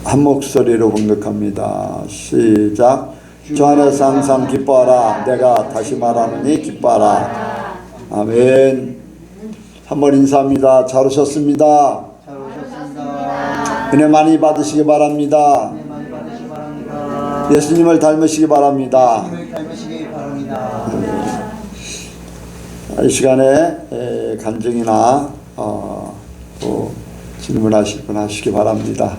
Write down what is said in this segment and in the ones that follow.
한 목소리로 공격합니다. 시작. 주 안에서 항상 기뻐하라. 내가 다시 말하노니 기뻐하라. 아멘. 한번 인사합니다. 잘 오셨습니다. 잘 오셨습니다. 은혜 많이 받으시기 바랍니다. 은혜 많이 받으시기 바랍니다. 예수님을 닮으시기 바랍니다. 예수님을 닮으시기 바랍니다. 이 시간에 간증이나 또 질문하실 분 하시기 바랍니다.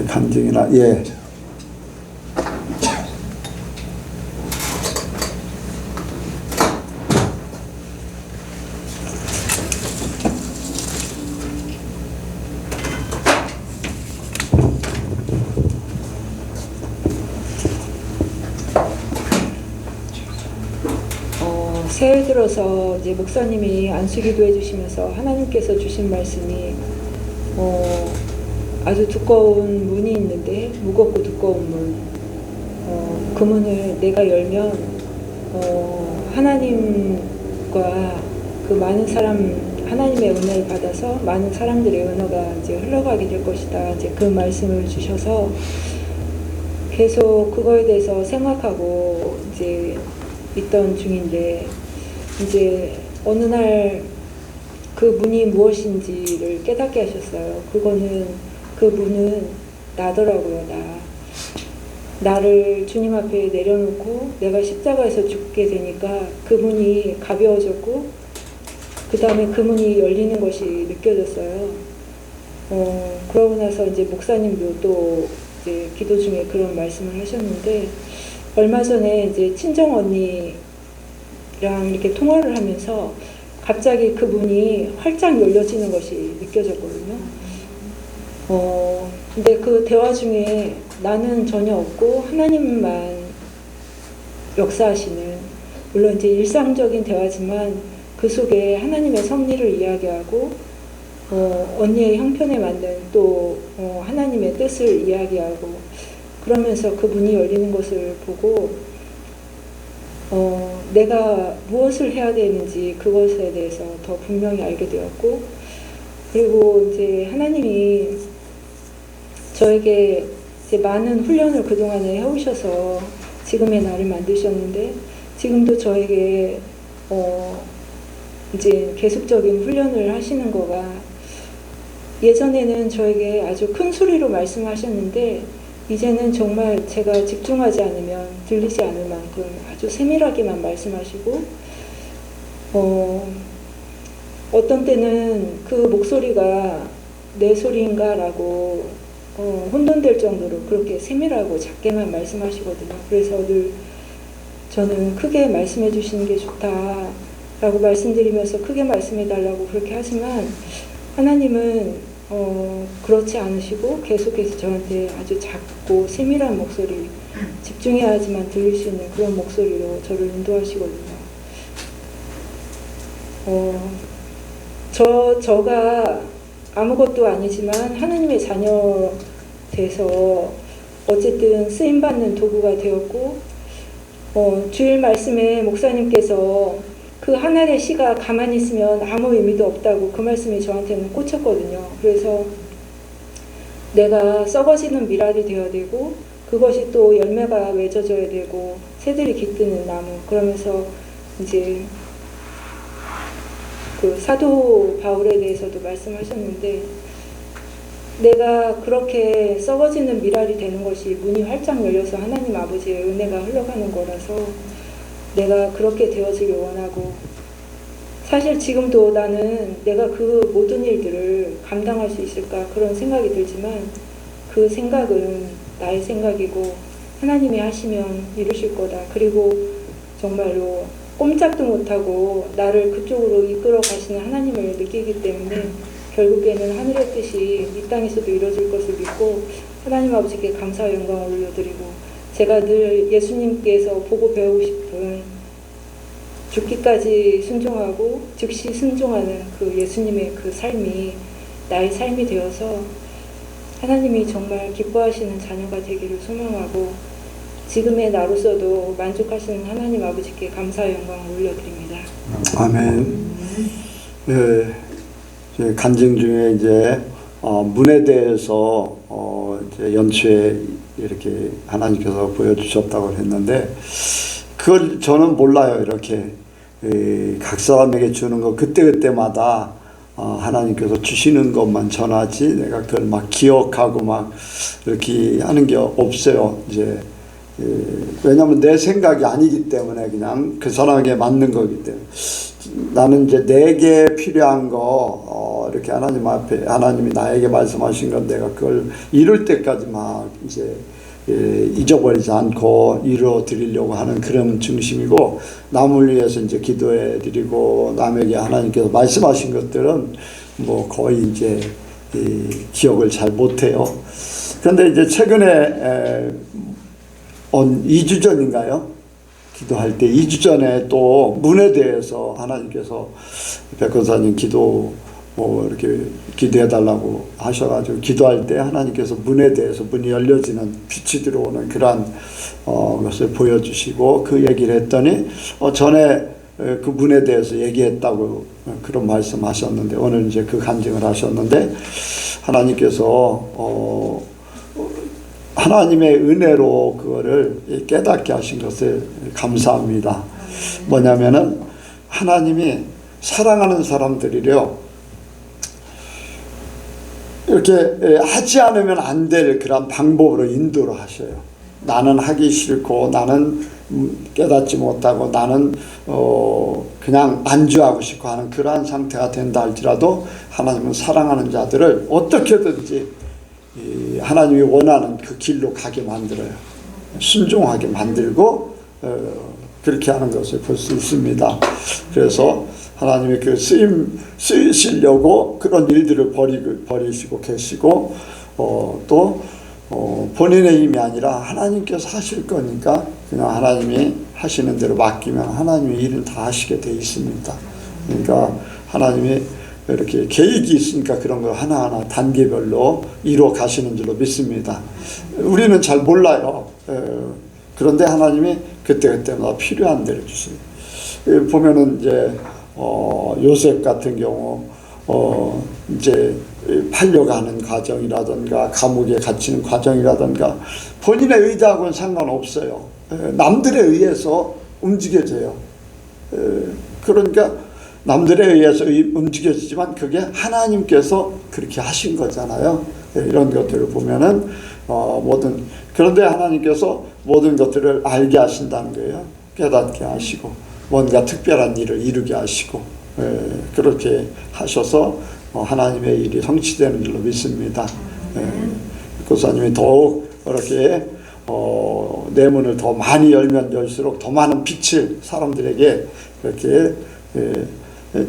간증이나 예. 새해 들어서 이제 목사님이 안수기도 해주시면서 하나님께서 주신 말씀이 아주 두꺼운 문이 있는데 무겁고 두꺼운 문, 그 문을 내가 열면 하나님과 그 많은 사람 하나님의 은혜를 받아서 많은 사람들의 은혜가 이제 흘러가게 될 것이다. 이제 그 말씀을 주셔서 계속 그거에 대해서 생각하고 이제 있던 중인데 이제 어느 날 그 문이 무엇인지를 깨닫게 하셨어요. 그 문은 나더라고요. 나를 주님 앞에 내려놓고 내가 십자가에서 죽게 되니까 그 문이 가벼워졌고 그 다음에 그 문이 열리는 것이 느껴졌어요. 그러고 나서 이제 목사님도 또 이제 기도 중에 그런 말씀을 하셨는데 얼마 전에 이제 친정 언니랑 이렇게 통화를 하면서 갑자기 그 문이 활짝 열려지는 것이 느껴졌거든요. 근데 그 대화 중에 나는 전혀 없고 하나님만 역사하시는, 물론 이제 일상적인 대화지만 그 속에 하나님의 섭리를 이야기하고 언니의 형편에 맞는 또 하나님의 뜻을 이야기하고 그러면서 그 문이 열리는 것을 보고 내가 무엇을 해야 되는지 그것에 대해서 더 분명히 알게 되었고, 그리고 이제 하나님이 저에게 이제 많은 훈련을 그동안에 해오셔서 지금의 나를 만드셨는데 지금도 저에게 이제 계속적인 훈련을 하시는 거가, 예전에는 저에게 아주 큰 소리로 말씀하셨는데 이제는 정말 제가 집중하지 않으면 들리지 않을 만큼 아주 세밀하게만 말씀하시고 어떤 때는 그 목소리가 내 소리인가 라고 혼돈될 정도로 그렇게 세밀하고 작게만 말씀하시거든요. 그래서 늘 저는 크게 말씀해 주시는 게 좋다 라고 말씀드리면서 크게 말씀해 달라고 그렇게 하지만 하나님은 그렇지 않으시고 계속해서 저한테 아주 작고 세밀한 목소리, 집중해야지만 들릴 수 있는 그런 목소리로 저를 인도하시거든요. 저가 아무것도 아니지만 하나님의 자녀 돼서 어쨌든 쓰임받는 도구가 되었고, 주일 말씀에 목사님께서 그 한 알의 씨가 가만히 있으면 아무 의미도 없다고 그 말씀이 저한테는 꽂혔거든요. 그래서 내가 썩어지는 미랄이 되어야 되고 그것이 또 열매가 맺어져야 되고 새들이 깃드는 나무, 그러면서 이제 그 사도 바울에 대해서도 말씀하셨는데 내가 그렇게 썩어지는 미랄이 되는 것이 문이 활짝 열려서 하나님 아버지의 은혜가 흘러가는 거라서 내가 그렇게 되어지길 원하고, 사실 지금도 나는 내가 그 모든 일들을 감당할 수 있을까 그런 생각이 들지만 그 생각은 나의 생각이고 하나님이 하시면 이루실 거다. 그리고 정말로 꼼짝도 못하고 나를 그쪽으로 이끌어 가시는 하나님을 느끼기 때문에 결국에는 하늘의 뜻이 이 땅에서도 이루어질 것을 믿고 하나님 아버지께 감사와 영광을 올려드리고, 제가 늘 예수님께서 보고 배우고 싶은 죽기까지 순종하고 즉시 순종하는 그 예수님의 그 삶이 나의 삶이 되어서 하나님이 정말 기뻐하시는 자녀가 되기를 소망하고 지금의 나로서도 만족하시는 하나님 아버지께 감사와 영광을 올려드립니다. 아멘. 예, 이제 간증 중에 이제 문에 대해서 이제 연초에 이렇게 하나님께서 보여주셨다고 했는데 그걸 저는 몰라요. 이렇게 각 사람에게 주는 거 그때그때마다 하나님께서 주시는 것만 전하지 내가 그걸 막 기억하고 막 이렇게 하는 게 없어요. 이제 왜냐하면 내 생각이 아니기 때문에 그냥 그 사람에게 맞는 거기 때문에 나는 이제 내게 필요한 거 이렇게 하나님 앞에 하나님이 나에게 말씀하신 건 내가 그걸 이룰 때까지 막 이제 잊어버리지 않고 이루어 드리려고 하는 그런 중심이고 남을 위해서 이제 기도해 드리고 남에게 하나님께서 말씀하신 것들은 뭐 거의 이제 기억을 잘 못해요. 그런데 이제 최근에 2주 전인가요? 기도할 때 2주 전에 또 문에 대해서 하나님께서 백건사님 기도 뭐 이렇게 기도해 달라고 하셔가지고 기도할 때 하나님께서 문에 대해서 문이 열려지는 빛이 들어오는 그러한 것을 보여주시고 그 얘기를 했더니 전에 그 문에 대해서 얘기했다고 그런 말씀하셨는데 오늘 이제 그 간증을 하셨는데 하나님께서 하나님의 은혜로 그거를 깨닫게 하신 것을 감사합니다. 뭐냐면은 하나님이 사랑하는 사람들이래요. 이렇게 하지 않으면 안 될 그런 방법으로 인도를 하셔요. 나는 하기 싫고 나는 깨닫지 못하고 나는 그냥 안주하고 싶고 하는 그러한 상태가 된다 할지라도 하나님은 사랑하는 자들을 어떻게든지 하나님이 원하는 그 길로 가게 만들어요. 순종하게 만들고 그렇게 하는 것을 볼 수 있습니다. 그래서 하나님의 그 쓰이시려고 그런 일들을 버리시고 계시고 또 본인의 힘이 아니라 하나님께서 하실 거니까 그냥 하나님이 하시는 대로 맡기면 하나님이 일은 다 하시게 돼 있습니다. 그러니까 하나님이 이렇게 계획이 있으니까 그런 걸 하나하나 단계별로 이루어 가시는 줄로 믿습니다. 우리는 잘 몰라요. 그런데 하나님이 그때그때마다 필요한 대로 주세요. 보면은 이제 요셉 같은 경우 이제 팔려가는 과정이라든가 감옥에 갇히는 과정이라든가 본인의 의지하고는 상관없어요. 남들에 의해서 움직여져요. 그러니까 남들에 의해서 움직여지지만 그게 하나님께서 그렇게 하신 거잖아요. 이런 것들을 보면은 그런데 하나님께서 모든 것들을 알게 하신다는 거예요. 깨닫게 하시고 뭔가 특별한 일을 이루게 하시고 그렇게 하셔서 하나님의 일이 성취되는 줄로 믿습니다. 교사님이 더욱 그렇게 내 문을 더 많이 열면 열수록 더 많은 빛을 사람들에게 이렇게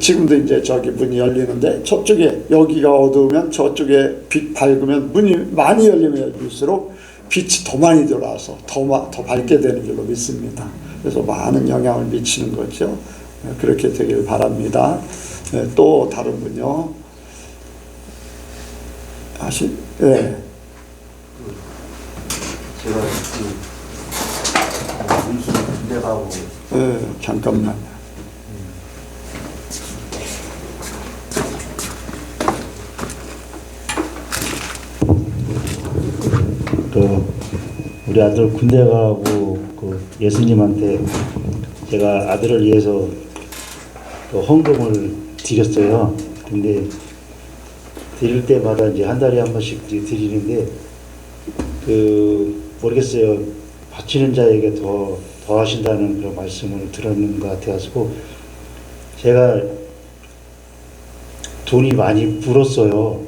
지금도 이제 저기 문이 열리는데 저쪽에 여기가 어두우면 저쪽에 빛 밝으면 문이 많이 열리면 열릴수록 빛이 더 많이 들어와서 더 밝게 되는 줄로 믿습니다. 그래서 많은 영향을 미치는 거죠. 그렇게 되길 바랍니다. 또 다른 분요. 네. 제가 문수 군대 가고 잠깐만. 우리 아들 군대 가고 예수님한테 제가 아들을 위해서 헌금을 드렸어요. 근데 드릴 때마다 이제 한 달에 한 번씩 드리는데 모르겠어요. 바치는 자에게 더 하신다는 그런 말씀을 들었는 것 같아가지고 제가 돈이 많이 불었어요.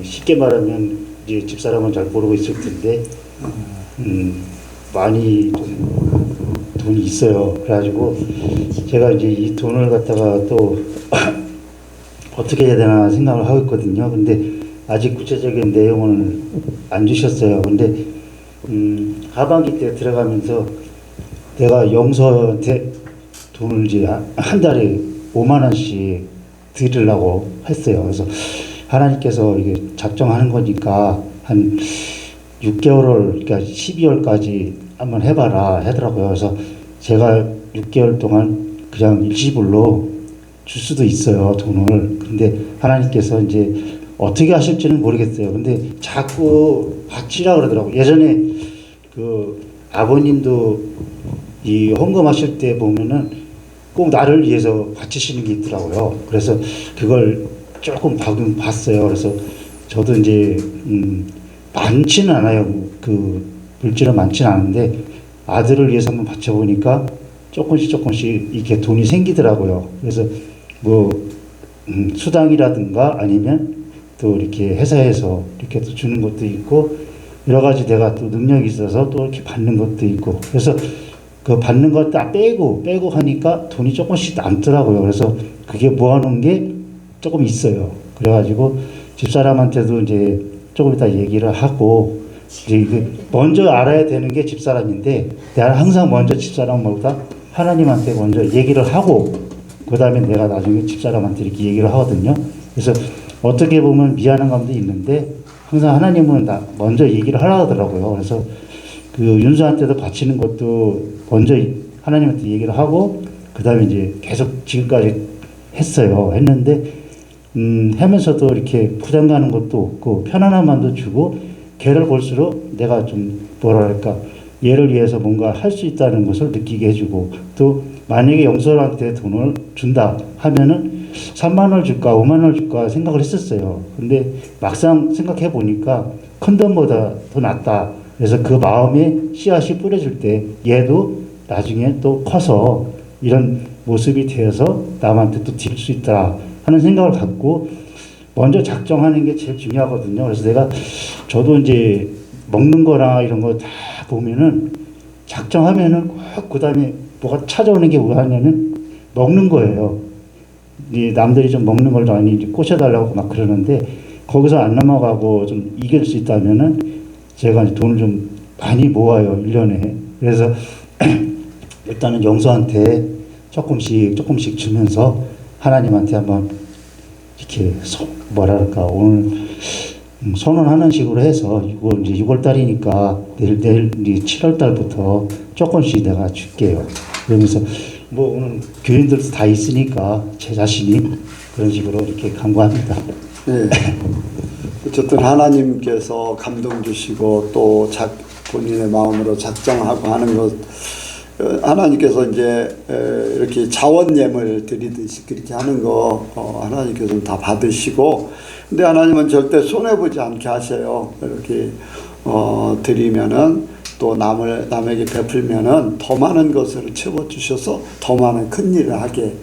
쉽게 말하면 이제 집사람은 잘 모르고 있을 텐데 많이 좀 돈이 있어요. 그래가지고 제가 이제 이 돈을 갖다가 또 어떻게 해야 되나 생각을 하고 있거든요. 근데 아직 구체적인 내용을 안 주셨어요. 근데 하반기 때 들어가면서 내가 영서한테 돈을 이제 한 달에 5만 원씩 드리려고 했어요. 그래서 하나님께서 이게 작정하는 거니까 한 6개월을 그러니까 12월까지 한번 해봐라 하더라고요. 그래서 제가 6개월 동안 그냥 일시불로 줄 수도 있어요, 돈을. 근데 하나님께서 이제 어떻게 하실지는 모르겠어요. 근데 자꾸 바치라 그러더라고요. 예전에 그 아버님도 이 헌금하실 때 보면은 꼭 나를 위해서 바치시는 게 있더라고요. 그래서 그걸 조금 봤어요. 그래서 저도 이제 많지는 않아요. 그 물질은 많지는 않은데 아들을 위해서 한번 바쳐보니까 조금씩 이렇게 돈이 생기더라고요. 그래서 뭐 수당이라든가 아니면 또 이렇게 회사에서 이렇게 또 주는 것도 있고 여러 가지 내가 또 능력이 있어서 또 이렇게 받는 것도 있고 그래서 그 받는 것 다 빼고 하니까 돈이 조금씩 남더라고요. 그래서 그게 모아놓은 게 조금 있어요. 그래가지고 집사람한테도 이제 조금 이따 얘기를 하고 이제 이게 먼저 알아야 되는 게 집사람인데 내가 항상 먼저 집사람보다 하나님한테 먼저 얘기를 하고 그 다음에 내가 나중에 집사람한테 이렇게 얘기를 하거든요. 그래서 어떻게 보면 미안한 감도 있는데 항상 하나님은 나 먼저 얘기를 하려고 하더라고요. 그래서 그 윤수한테도 바치는 것도 먼저 하나님한테 얘기를 하고 그 다음에 이제 계속 지금까지 했는데 하면서도 이렇게 부담 가는 것도 없고 편안한 마음도 주고 걔를 볼수록 내가 좀 뭐랄까 얘를 위해서 뭔가 할 수 있다는 것을 느끼게 해주고 또 만약에 영설한테 돈을 준다 하면은 3만 원을 줄까 5만 원을 줄까 생각을 했었어요. 근데 막상 생각해 보니까 큰 돈보다 더 낫다. 그래서 그 마음에 씨앗이 뿌려질 때 얘도 나중에 또 커서 이런 모습이 되어서 남한테 또 드릴 수 있다 하는 생각을 갖고 먼저 작정하는 게 제일 중요하거든요. 그래서 저도 이제 먹는 거나 이런 거 다 보면은 작정하면은 꼭 그 다음에 뭐가 찾아오는 게 뭐냐면 먹는 거예요. 이 남들이 좀 먹는 걸 많이 꼬셔달라고 막 그러는데 거기서 안 넘어가고 좀 이길 수 있다면은 제가 이제 돈을 좀 많이 모아요. 1년에. 그래서 일단은 영수한테 조금씩 주면서 하나님한테 한번 이렇게 뭐랄까 오늘 선언하는 식으로 해서 이거 이제 6월 달이니까 내일 7월 달부터 조금씩 내가 줄게요. 그러면서 뭐 오늘 교인들도 다 있으니까 제 자신이 그런 식으로 이렇게 간구합니다. 네. 어쨌든 하나님께서 감동 주시고 또 본인의 마음으로 작정하고 하는 것 하나님께서 이제 이렇게 자원 예물 드리듯이 그렇게 하는 거 하나님께서는 다 받으시고 근데 하나님은 절대 손해 보지 않게 하셔요. 이렇게 드리면은 또 남에게 베풀면은 더 많은 것을 채워 주셔서 더 많은 큰 일을 하게.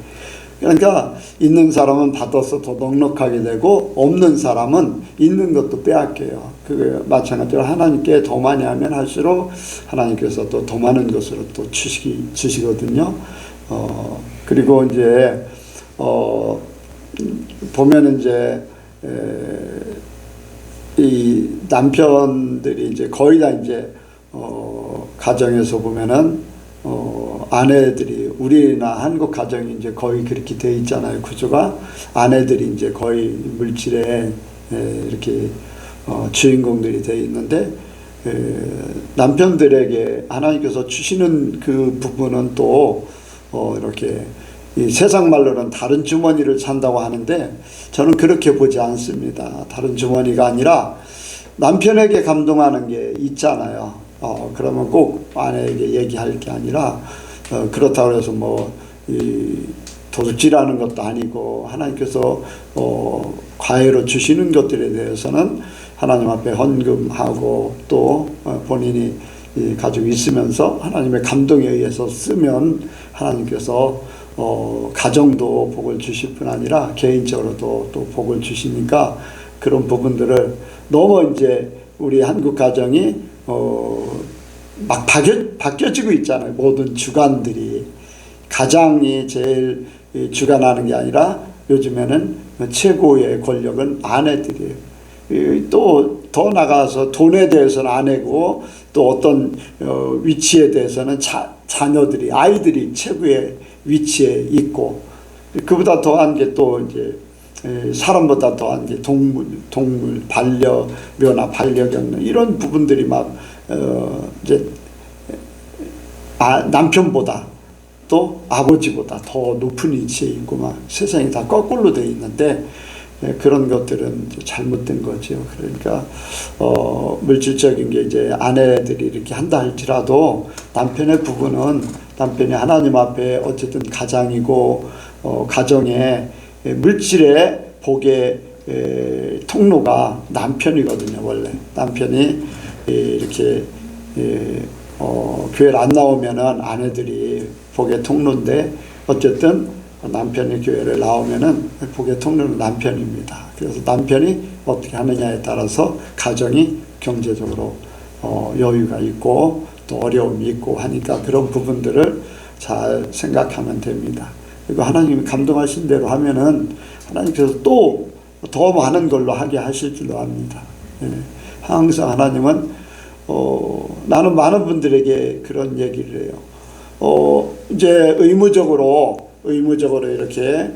그러니까 있는 사람은 받아서 더 넉넉하게 되고 없는 사람은 있는 것도 빼앗겨요. 그게 마찬가지로 하나님께 더 많이 하면 할수록 하나님께서 또 더 많은 것으로 또 주시거든요. 그리고 이제 보면은 이제 이 남편들이 이제 거의 다 이제 가정에서 보면은 아내들이 우리나 한국 가정이 이제 거의 그렇게 돼 있잖아요. 구조가 아내들이 이제 거의 물질에 이렇게 주인공들이 돼 있는데 남편들에게 하나님께서 주시는 그 부분은 또 이렇게 이 세상 말로는 다른 주머니를 찬다고 하는데 저는 그렇게 보지 않습니다. 다른 주머니가 아니라 남편에게 감동하는 게 있잖아요. 그러면 꼭 아내에게 얘기할 게 아니라 그렇다고 해서 도둑질하는 것도 아니고 하나님께서 과외로 주시는 것들에 대해서는 하나님 앞에 헌금하고 또 본인이 가지고 있으면서 하나님의 감동에 의해서 쓰면 하나님께서 가정도 복을 주실 뿐 아니라 개인적으로도 또 복을 주시니까 그런 부분들을 너무 이제 우리 한국 가정이 막 바뀌어지고 있잖아요. 모든 주관들이 가장이 제일 주관하는 게 아니라 요즘에는 최고의 권력은 아내들이에요. 또 더 나가서 돈에 대해서는 아내고 또 어떤 위치에 대해서는 자녀들이 아이들이 최고의 위치에 있고 그보다 더한 게 또 이제 사람보다 더한 게 동물 반려묘나 반려견 이런 부분들이 막 이제 남편보다 또 아버지보다 더 높은 위치에 있고 막 세상이 다 거꾸로 돼 있는데 그런 것들은 잘못된 거죠. 그러니까 물질적인 게 이제 아내들이 이렇게 한다 할지라도 남편의 부부는 남편이 하나님 앞에 어쨌든 가장이고 가정의 물질의 복의 통로가 남편이거든요. 원래 남편이 이렇게 교회를 안 나오면은 아내들이 복의 통로인데 어쨌든 남편이 교회를 나오면은 복의 통로는 남편입니다. 그래서 남편이 어떻게 하느냐에 따라서 가정이 경제적으로 여유가 있고 또 어려움이 있고 하니까 그런 부분들을 잘 생각하면 됩니다. 그리고 하나님이 감동하신 대로 하면은 하나님께서 또 더 많은 걸로 하게 하실 줄로 압니다. 항상 하나님은 나는 많은 분들에게 그런 얘기를 해요. 이제 의무적으로 이렇게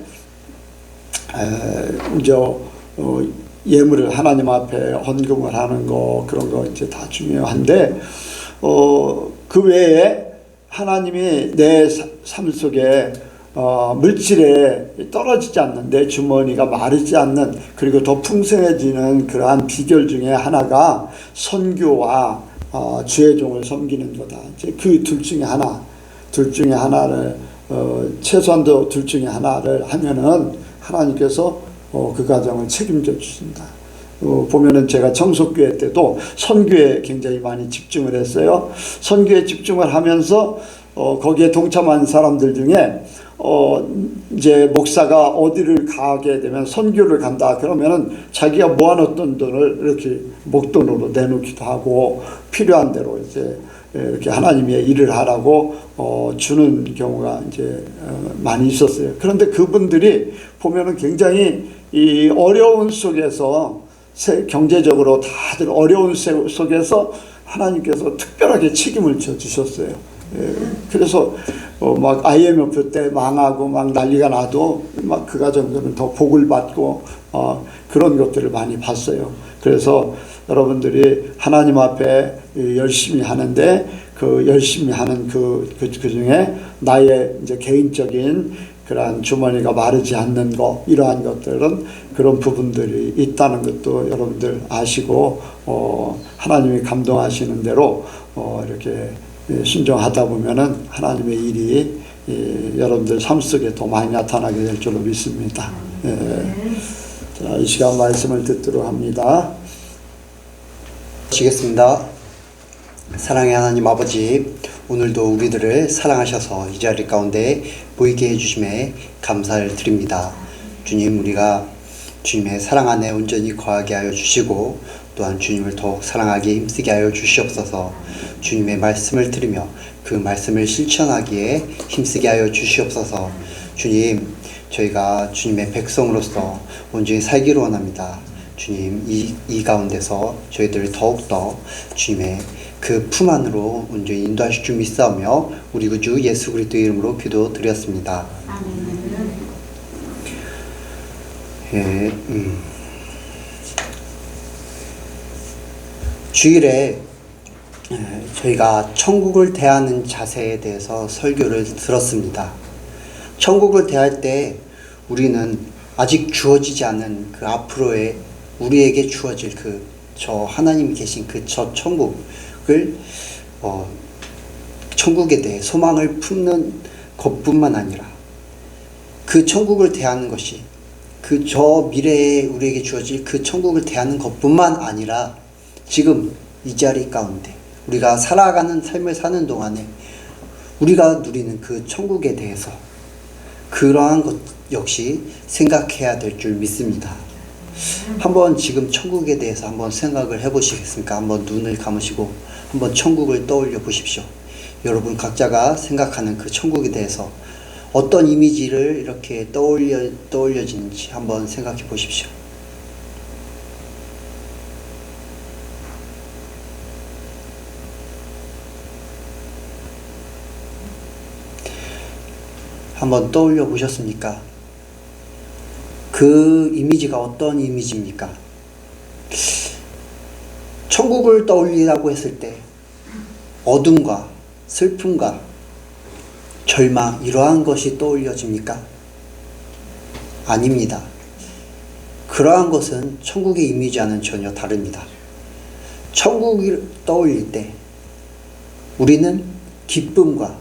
이제 예물을 하나님 앞에 헌금을 하는 거 그런 거 이제 다 중요한데 그 외에 하나님이 내 삶 속에 물질에 떨어지지 않는 내 주머니가 마르지 않는 그리고 더 풍성해지는 그러한 비결 중에 하나가 선교와 주의 종을 섬기는 거다. 이제 그 둘 중에 하나를 최소한도 둘 중에 하나를 하면은 하나님께서 그 가정을 책임져 주신다. 보면은 제가 청소교회 때도 선교에 굉장히 많이 집중을 했어요. 선교에 집중을 하면서 거기에 동참한 사람들 중에 이제 목사가 어디를 가게 되면 선교를 간다 그러면은 자기가 모아놓던 돈을 이렇게 목돈으로 내놓기도 하고 필요한 대로 이제 이렇게 하나님의 일을 하라고 주는 경우가 이제 많이 있었어요. 그런데 그분들이 보면은 굉장히 이 어려운 속에서 경제적으로 다들 어려운 속에서 하나님께서 특별하게 책임을 져 주셨어요. 그래서 막 IMF 때 망하고 막 난리가 나도 막 그 가정들은 더 복을 받고 그런 것들을 많이 봤어요. 그래서 여러분들이 하나님 앞에 열심히 하는데 그 열심히 하는 그 중에 나의 이제 개인적인 그러한 주머니가 마르지 않는 거 이러한 것들은 그런 부분들이 있다는 것도 여러분들 아시고 하나님이 감동하시는 대로 이렇게 순종하다 보면은 하나님의 일이 여러분들 삶 속에 더 많이 나타나게 될 줄로 믿습니다. 자, 이 시간 말씀을 듣도록 합니다. 시겠습니다. 사랑의 하나님 아버지, 오늘도 우리들을 사랑하셔서 이 자리 가운데 보이게 해주심에 감사를 드립니다. 주님, 우리가 주님의 사랑 안에 온전히 거하게 하여 주시고 또한 주님을 더욱 사랑하기에 힘쓰게 하여 주시옵소서. 주님의 말씀을 들으며 그 말씀을 실천하기에 힘쓰게 하여 주시옵소서. 주님, 저희가 주님의 백성으로서 온전히 살기를 원합니다. 주님, 이 가운데서 저희들을 더욱더 주님의 그 품 안으로 온전히 인도하실 줄 믿사오며 우리 구주 예수 그리스도의 이름으로 기도드렸습니다. 주일에 저희가 천국을 대하는 자세에 대해서 설교를 들었습니다. 천국을 대할 때 우리는 아직 주어지지 않은 그 앞으로의 우리에게 주어질 저 하나님이 계신 저 천국을 천국에 대해 소망을 품는 것뿐만 아니라 그 천국을 대하는 것이 저 미래에 우리에게 주어질 그 천국을 대하는 것뿐만 아니라 지금 이 자리 가운데 우리가 살아가는 삶을 사는 동안에 우리가 누리는 그 천국에 대해서 그러한 것 역시 생각해야 될 줄 믿습니다. 한번 지금 천국에 대해서 한번 생각을 해보시겠습니까? 한번 눈을 감으시고 한번 천국을 떠올려 보십시오. 여러분 각자가 생각하는 그 천국에 대해서 어떤 이미지를 이렇게 떠올려지는지 한번 생각해 보십시오. 한번 떠올려 보셨습니까? 그 이미지가 어떤 이미지입니까? 천국을 떠올리라고 했을 때 어둠과 슬픔과 절망, 이러한 것이 떠올려집니까? 아닙니다. 그러한 것은 천국의 이미지와는 전혀 다릅니다. 천국을 떠올릴 때 우리는 기쁨과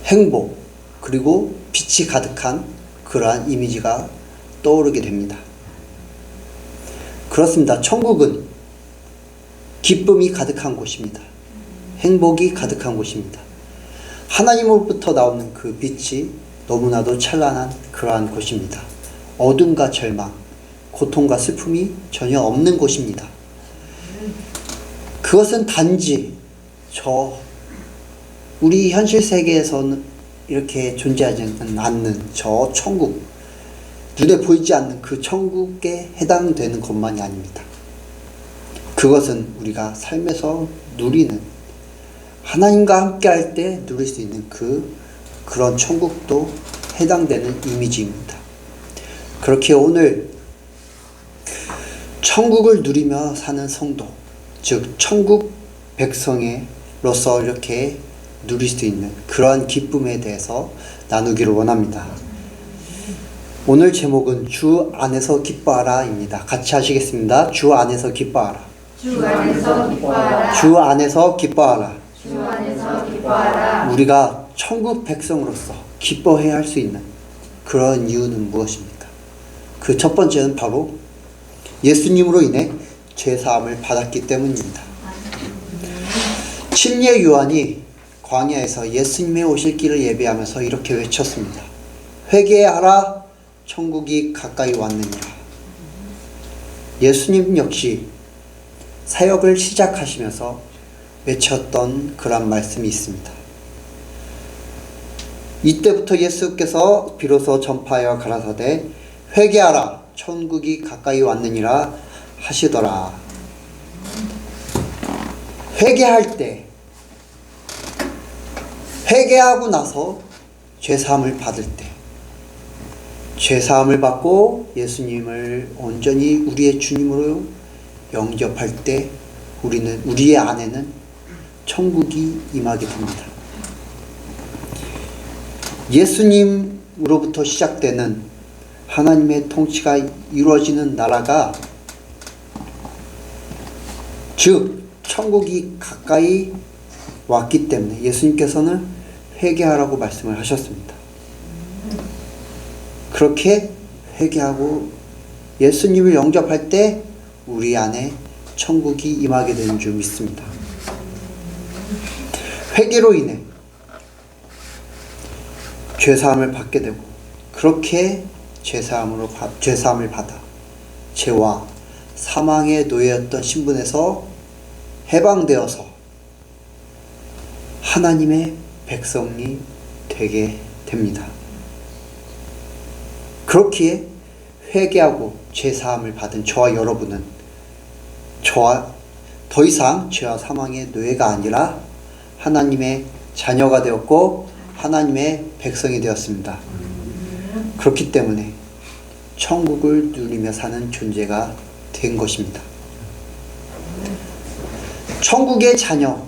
행복 그리고 빛이 가득한 그러한 이미지가 떠오르게 됩니다. 그렇습니다. 천국은 기쁨이 가득한 곳입니다. 행복이 가득한 곳입니다. 하나님으로부터 나오는 그 빛이 너무나도 찬란한 그러한 곳입니다. 어둠과 절망, 고통과 슬픔이 전혀 없는 곳입니다. 그것은 단지 우리 현실 세계에서는 이렇게 존재하지 않는 저 천국, 눈에 보이지 않는 그 천국에 해당되는 것만이 아닙니다. 그것은 우리가 삶에서 누리는, 하나님과 함께 할 때 누릴 수 있는 그런 천국도 해당되는 이미지입니다. 그렇게 오늘 천국을 누리며 사는 성도, 즉 천국 백성으로서 이렇게 누릴 수 있는 그러한 기쁨에 대해서 나누기를 원합니다. 오늘 제목은 주 안에서 기뻐하라입니다. 같이 하시겠습니다. 주 안에서 기뻐하라. 주 안에서 기뻐하라. 주 안에서 기뻐하라. 주 안에서 기뻐하라. 우리가 천국 백성으로서 기뻐해야 할 수 있는 그런 이유는 무엇입니까? 그 첫 번째는 바로 예수님으로 인해 죄사함을 받았기 때문입니다. 침례 요한이 광야에서 예수님의 오실 길을 예배하면서 이렇게 외쳤습니다. 회개하라, 천국이 가까이 왔느니라. 예수님 역시 사역을 시작하시면서 외쳤던 그런 말씀이 있습니다. 이때부터 예수께서 비로소 전파하여 가라사대 회개하라, 천국이 가까이 왔느니라 하시더라. 회개할 때, 회개하고 나서 죄사함을 받을 때, 죄사함을 받고 예수님을 온전히 우리의 주님으로 영접할 때 우리의 안에는 천국이 임하게 됩니다. 예수님으로부터 시작되는 하나님의 통치가 이루어지는 나라가, 즉 천국이 가까이 왔기 때문에 예수님께서는 회개하라고 말씀을 하셨습니다. 그렇게 회개하고 예수님을 영접할 때 우리 안에 천국이 임하게 되는 줄 믿습니다. 회개로 인해 죄사함을 받게 되고, 그렇게 죄사함을 받아 죄와 사망의 노예였던 신분에서 해방되어서 하나님의 백성이 되게 됩니다. 그렇기에 회개하고 죄사함을 받은 저와 여러분은 더 이상 죄와 사망의 노예가 아니라 하나님의 자녀가 되었고 하나님의 백성이 되었습니다. 그렇기 때문에 천국을 누리며 사는 존재가 된 것입니다. 천국의 자녀,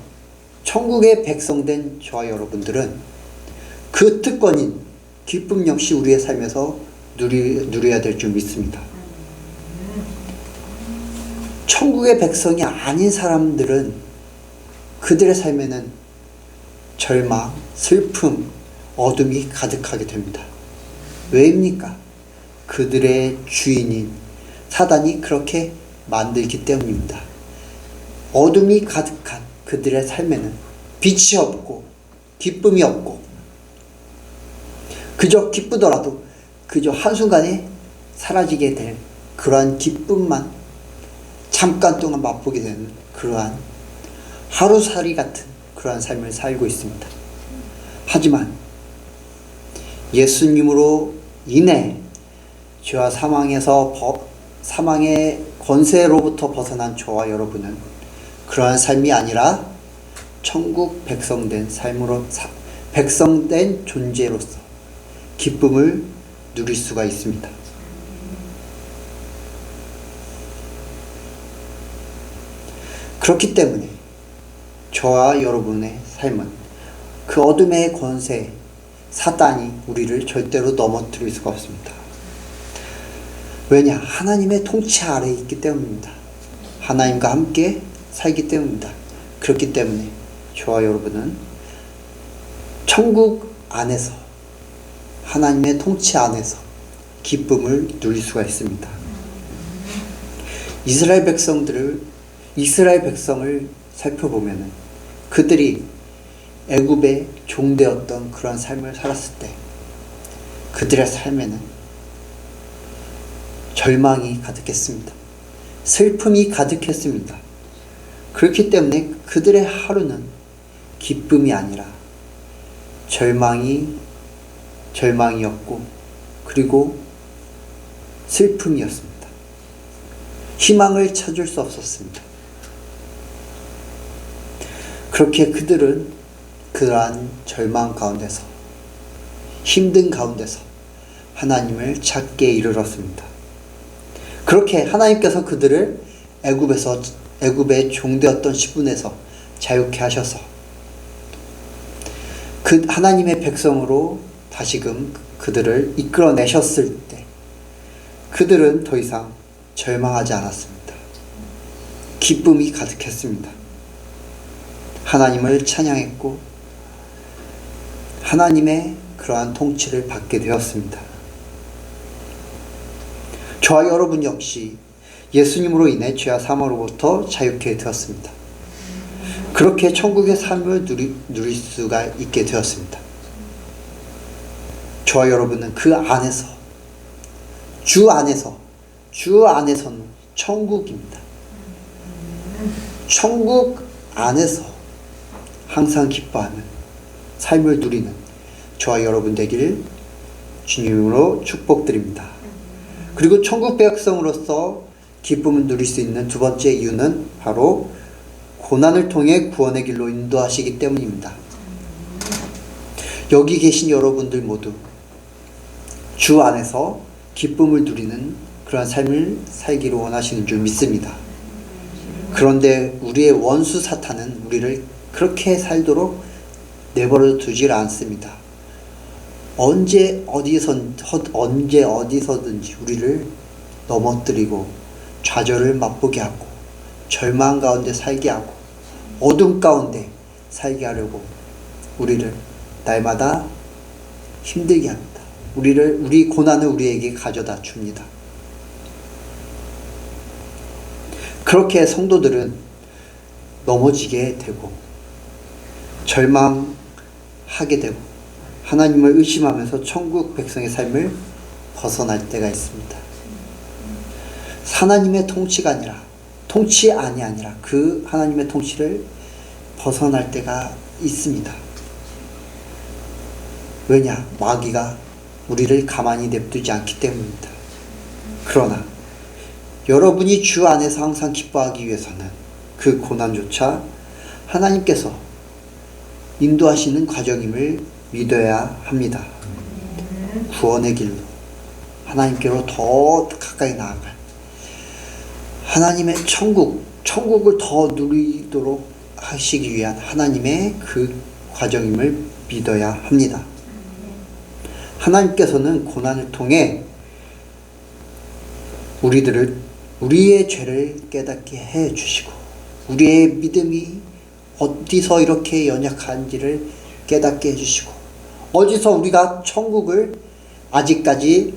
천국의 백성된 저와 여러분들은 그 특권인 기쁨 역시 우리의 삶에서 누려야 될 줄 믿습니다. 천국의 백성이 아닌 사람들은 그들의 삶에는 절망, 슬픔, 어둠이 가득하게 됩니다. 왜입니까? 그들의 주인인 사단이 그렇게 만들기 때문입니다. 어둠이 가득한 그들의 삶에는 빛이 없고 기쁨이 없고, 그저 기쁘더라도 그저 한순간에 사라지게 될 그러한 기쁨만 잠깐 동안 맛보게 되는 그러한 하루살이 같은 그러한 삶을 살고 있습니다. 하지만 예수님으로 인해 죄와 사망의 권세로부터 벗어난 저와 여러분은 그러한 삶이 아니라 천국 백성된 백성된 존재로서 기쁨을 누릴 수가 있습니다. 그렇기 때문에 저와 여러분의 삶은 그 어둠의 권세, 사단이 우리를 절대로 넘어뜨릴 수가 없습니다. 왜냐? 하나님의 통치 아래에 있기 때문입니다. 하나님과 함께 살기 때문입니다. 그렇기 때문에 저와 여러분은 천국 안에서, 하나님의 통치 안에서 기쁨을 누릴 수가 있습니다. 이스라엘 백성을 살펴보면 그들이 애굽의 종되었던 그런 삶을 살았을 때 그들의 삶에는 절망이 가득했습니다. 슬픔이 가득했습니다. 그렇기 때문에 그들의 하루는 기쁨이 아니라 절망이었고 그리고 슬픔이었습니다. 희망을 찾을 수 없었습니다. 그렇게 그들은 그러한 절망 가운데서, 힘든 가운데서 하나님을 찾게 이르렀습니다. 그렇게 하나님께서 그들을 애굽의 종되었던 시분에서 자유케 하셔서 그 하나님의 백성으로 다시금 그들을 이끌어내셨을 때 그들은 더 이상 절망하지 않았습니다. 기쁨이 가득했습니다. 하나님을 찬양했고 하나님의 그러한 통치를 받게 되었습니다. 저와 여러분 역시 예수님으로 인해 죄와 사망으로부터 자유케 되었습니다. 그렇게 천국의 삶을 누릴 수가 있게 되었습니다. 저와 여러분은 그 안에서, 주 안에서는 천국입니다. 천국 안에서 항상 기뻐하는 삶을 누리는 저와 여러분 되기를 주님으로 축복드립니다. 그리고 천국 백성으로서 기쁨을 누릴 수 있는 두 번째 이유는 바로 고난을 통해 구원의 길로 인도하시기 때문입니다. 여기 계신 여러분들 모두 주 안에서 기쁨을 누리는 그런 삶을 살기를 원하시는 줄 믿습니다. 그런데 우리의 원수 사탄은 우리를 그렇게 살도록 내버려 두질 않습니다. 언제 어디서든지 우리를 넘어뜨리고 좌절을 맛보게 하고 절망 가운데 살게 하고 어둠 가운데 살게 하려고 우리를 날마다 힘들게 합니다. 우리 고난을 우리에게 가져다 줍니다. 그렇게 성도들은 넘어지게 되고 절망하게 되고 하나님을 의심하면서 천국 백성의 삶을 벗어날 때가 있습니다. 하나님의 통치안이 아니라 그 하나님의 통치를 벗어날 때가 있습니다. 왜냐? 마귀가 우리를 가만히 냅두지 않기 때문입니다. 그러나 여러분이 주 안에서 항상 기뻐하기 위해서는 그 고난조차 하나님께서 인도하시는 과정임을 믿어야 합니다. 구원의 길로 하나님께로 더 가까이 나아갈 하나님의 천국을 더 누리도록 하시기 위한 하나님의 그 과정임을 믿어야 합니다. 하나님께서는 고난을 통해 우리의 죄를 깨닫게 해 주시고 우리의 믿음이 어디서 이렇게 연약한지를 깨닫게 해 주시고 어디서 우리가 천국을 아직까지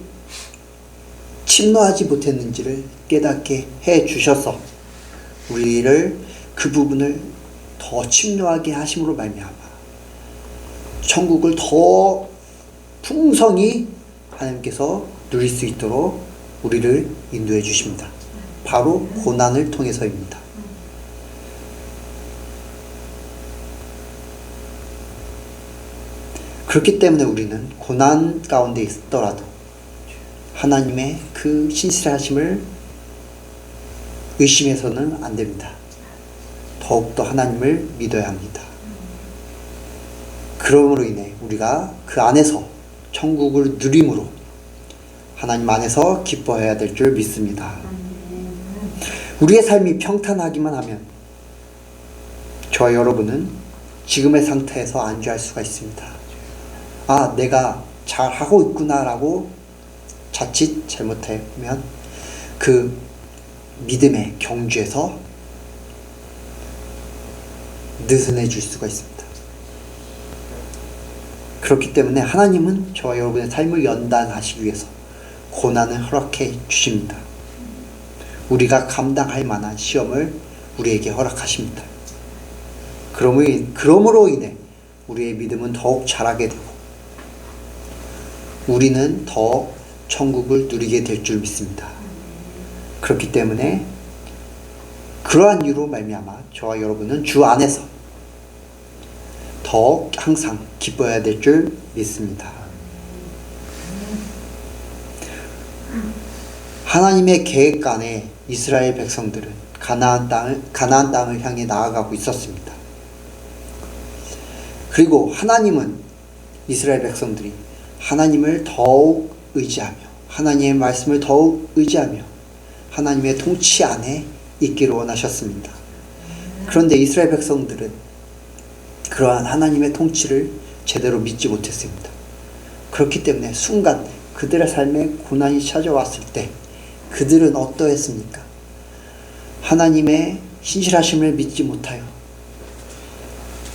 침노하지 못했는지를 깨닫게 해 주셔서 우리를 그 부분을 더 침노하게 하심으로 말미암아 천국을 더 풍성히 하나님께서 누릴 수 있도록 우리를 인도해 주십니다. 바로 고난을 통해서입니다. 그렇기 때문에 우리는 고난 가운데 있더라도 하나님의 그 신실하심을 의심해서는 안 됩니다. 더욱더 하나님을 믿어야 합니다. 그러므로 인해 우리가 그 안에서 천국을 누림으로 하나님 안에서 기뻐해야 될 줄 믿습니다. 우리의 삶이 평탄하기만 하면 저와 여러분은 지금의 상태에서 안주할 수가 있습니다. 아, 내가 잘하고 있구나라고 자칫 잘못하면 그 믿음의 경주에서 느슨해질 수가 있습니다. 그렇기 때문에 하나님은 저와 여러분의 삶을 연단하시기 위해서 고난을 허락해 주십니다. 우리가 감당할 만한 시험을 우리에게 허락하십니다. 그러므로 인해 우리의 믿음은 더욱 자라게 되고 우리는 더 천국을 누리게 될 줄 믿습니다. 그렇기 때문에 그러한 이유로 말미암아 저와 여러분은 주 안에서 더 항상 기뻐해야 될 줄 믿습니다. 하나님의 계획 안에 이스라엘 백성들은 가나안 땅을 향해 나아가고 있었습니다. 그리고 하나님은 이스라엘 백성들이 하나님을 더욱 의지하며 하나님의 말씀을 더욱 의지하며 하나님의 통치 안에 있기를 원하셨습니다. 그런데 이스라엘 백성들은 그러한 하나님의 통치를 제대로 믿지 못했습니다. 그렇기 때문에 순간 그들의 삶에 고난이 찾아왔을 때 그들은 어떠했습니까? 하나님의 신실하심을 믿지 못하여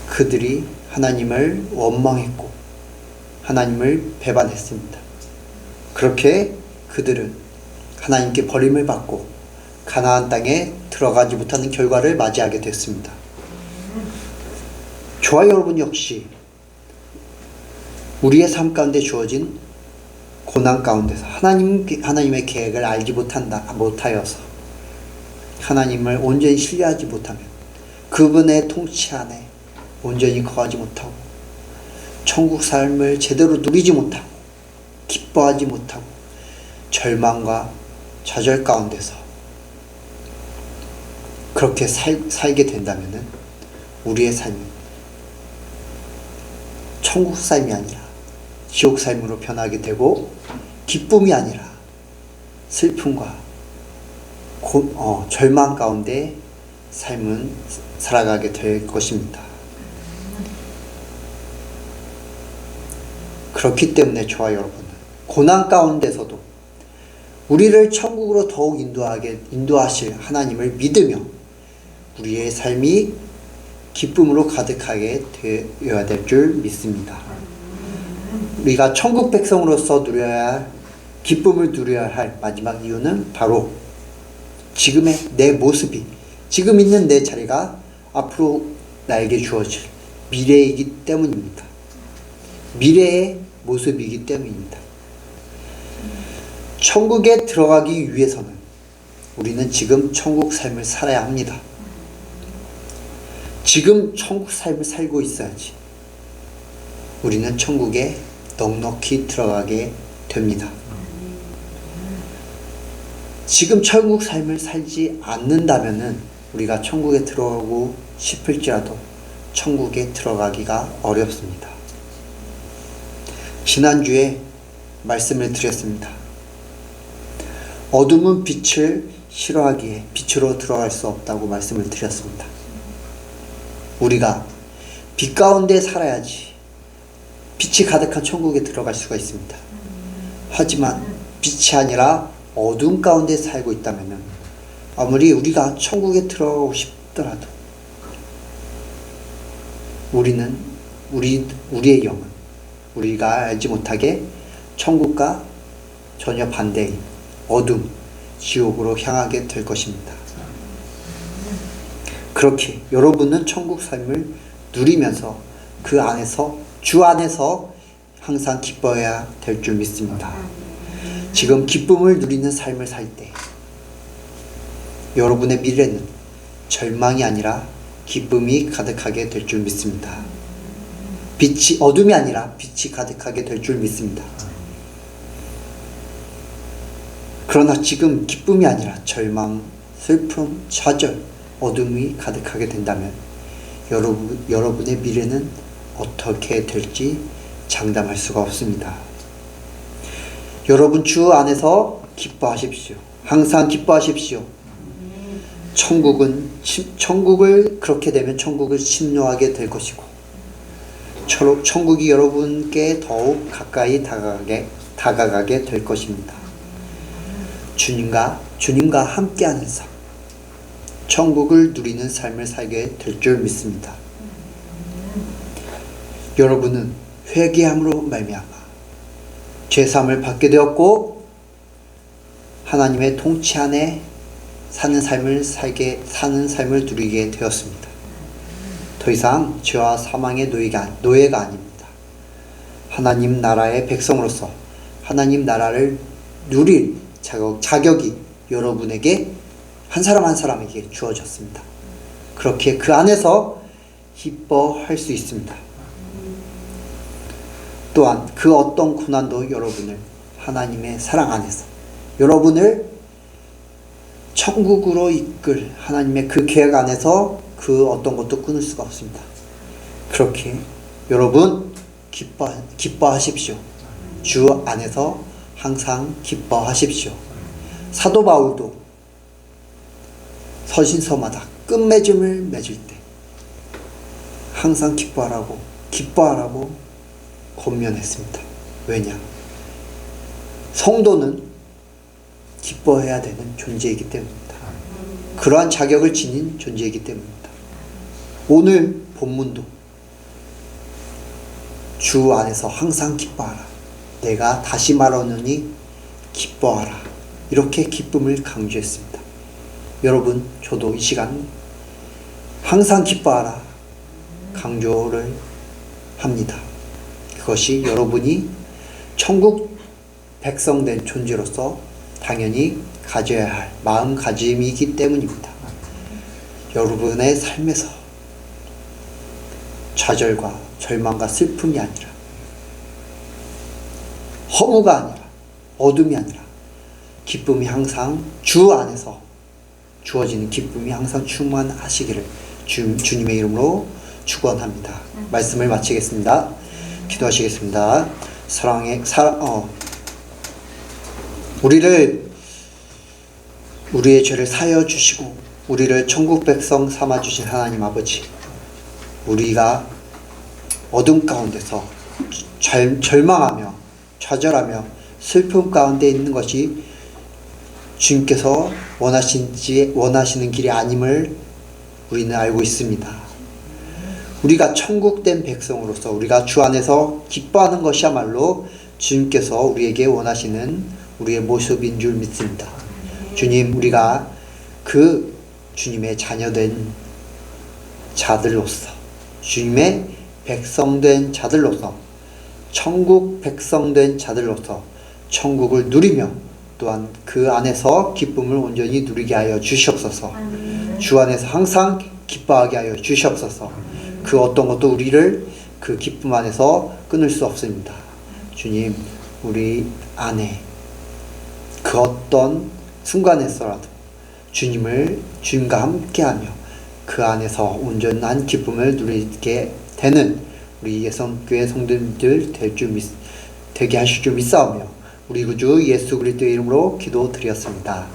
그들이 하나님을 원망했고 하나님을 배반했습니다. 그렇게 그들은 하나님께 버림을 받고 가나안 땅에 들어가지 못하는 결과를 맞이하게 됐습니다. 저와 여러분 역시 우리의 삶 가운데 주어진 고난 가운데서 하나님의 계획을 알지 못하여서 하나님을 온전히 신뢰하지 못하면 그분의 통치 안에 온전히 거하지 못하고 천국 삶을 제대로 누리지 못하고 기뻐하지 못하고 절망과 좌절 가운데서 그렇게 살게 된다면 우리의 삶은 천국 삶이 아니라 지옥 삶으로 변하게 되고 기쁨이 아니라 슬픔과 절망 가운데 삶은 살아가게 될 것입니다. 그렇기 때문에 저와 여러분은 고난 가운데서도 우리를 천국으로 더욱 인도하실 하나님을 믿으며 우리의 삶이 기쁨으로 가득하게 되어야 될 줄 믿습니다. 우리가 천국 백성으로서 누려야 할 기쁨을 누려야 할 마지막 이유는 바로 지금의 내 모습이 지금 있는 내 자리가 앞으로 나에게 주어질 미래이기 때문입니다. 미래의 모습이기 때문입니다. 천국에 들어가기 위해서는 우리는 지금 천국 삶을 살아야 합니다. 지금 천국 삶을 살고 있어야지 우리는 천국에 넉넉히 들어가게 됩니다. 지금 천국 삶을 살지 않는다면은 우리가 천국에 들어가고 싶을지라도 천국에 들어가기가 어렵습니다. 지난주에 말씀을 드렸습니다. 어둠은 빛을 싫어하기에 빛으로 들어갈 수 없다고 말씀을 드렸습니다. 우리가 빛 가운데 살아야지 빛이 가득한 천국에 들어갈 수가 있습니다. 하지만 빛이 아니라 어둠 가운데 살고 있다면 아무리 우리가 천국에 들어가고 싶더라도 우리의 영은 우리가 알지 못하게 천국과 전혀 반대인 어둠, 지옥으로 향하게 될 것입니다. 그렇게 여러분은 천국 삶을 누리면서 그 안에서 주 안에서 항상 기뻐해야 될 줄 믿습니다. 지금 기쁨을 누리는 삶을 살 때 여러분의 미래는 절망이 아니라 기쁨이 가득하게 될 줄 믿습니다. 어둠이 아니라 빛이 가득하게 될 줄 믿습니다. 그러나 지금 기쁨이 아니라 절망, 슬픔, 좌절, 어둠이 가득하게 된다면 여러분의 미래는 어떻게 될지 장담할 수가 없습니다. 여러분 주 안에서 기뻐하십시오. 항상 기뻐하십시오. 천국을 그렇게 되면 천국을 침노하게 될 것이고 천국이 여러분께 더욱 가까이 다가가게 될 것입니다. 주님과 함께하는 삶, 천국을 누리는 삶을 살게 될 줄 믿습니다. 여러분은 회개함으로 말미암아 죄사함을 받게 되었고 하나님의 통치 안에 사는 삶을 누리게 되었습니다. 더 이상 죄와 사망의 노예가 아닙니다. 하나님 나라의 백성으로서 하나님 나라를 누릴 자격이 여러분에게 한 사람 한 사람에게 주어졌습니다. 그렇게 그 안에서 기뻐할 수 있습니다. 또한 그 어떤 고난도 여러분을 하나님의 사랑 안에서 여러분을 천국으로 이끌 하나님의 그 계획 안에서 그 어떤 것도 끊을 수가 없습니다. 그렇게 여러분 기뻐하십시오. 주 안에서 항상 기뻐하십시오. 사도 바울도 서신서마다 끝맺음을 맺을 때 항상 기뻐하라고 권면했습니다. 왜냐? 성도는 기뻐해야 되는 존재이기 때문입니다. 그러한 자격을 지닌 존재이기 때문입니다. 오늘 본문도 주 안에서 항상 기뻐하라. 내가 다시 말하노니 기뻐하라. 이렇게 기쁨을 강조했습니다. 여러분, 저도 이 시간 항상 기뻐하라 강조를 합니다. 그것이 여러분이 천국 백성된 존재로서 당연히 가져야 할 마음가짐이기 때문입니다. 여러분의 삶에서 좌절과 절망과 슬픔이 아니라 허무가 아니라 어둠이 아니라 기쁨이 항상 주 안에서 주어지는 기쁨이 항상 충만하시기를 주님의 이름으로 축원합니다. 말씀을 마치겠습니다. 기도하시겠습니다. 우리의 죄를 사하여 주시고 우리를 천국 백성 삼아 주신 하나님 아버지, 우리가 어둠 가운데서 절망하며 좌절하며 슬픔 가운데 있는 것이 주님께서 원하시는 길이 아님을 우리는 알고 있습니다. 우리가 천국된 백성으로서 우리가 주 안에서 기뻐하는 것이야말로 주님께서 우리에게 원하시는 우리의 모습인 줄 믿습니다. 주님, 우리가 그 주님의 자녀된 자들로서 주님의 백성된 자들로서 천국 백성된 자들로서 천국을 누리며 또한 그 안에서 기쁨을 온전히 누리게 하여 주시옵소서. 주 안에서 항상 기뻐하게 하여 주시옵소서. 그 어떤 것도 우리를 그 기쁨 안에서 끊을 수 없습니다. 주님, 우리 안에 그 어떤 순간에서라도 주님과 함께하며 그 안에서 온전한 기쁨을 누리게 되는 우리 예성교회 성도님들 되게 하실 줄 믿사오며 우리 구주 예수 그리스도의 이름으로 기도드렸습니다.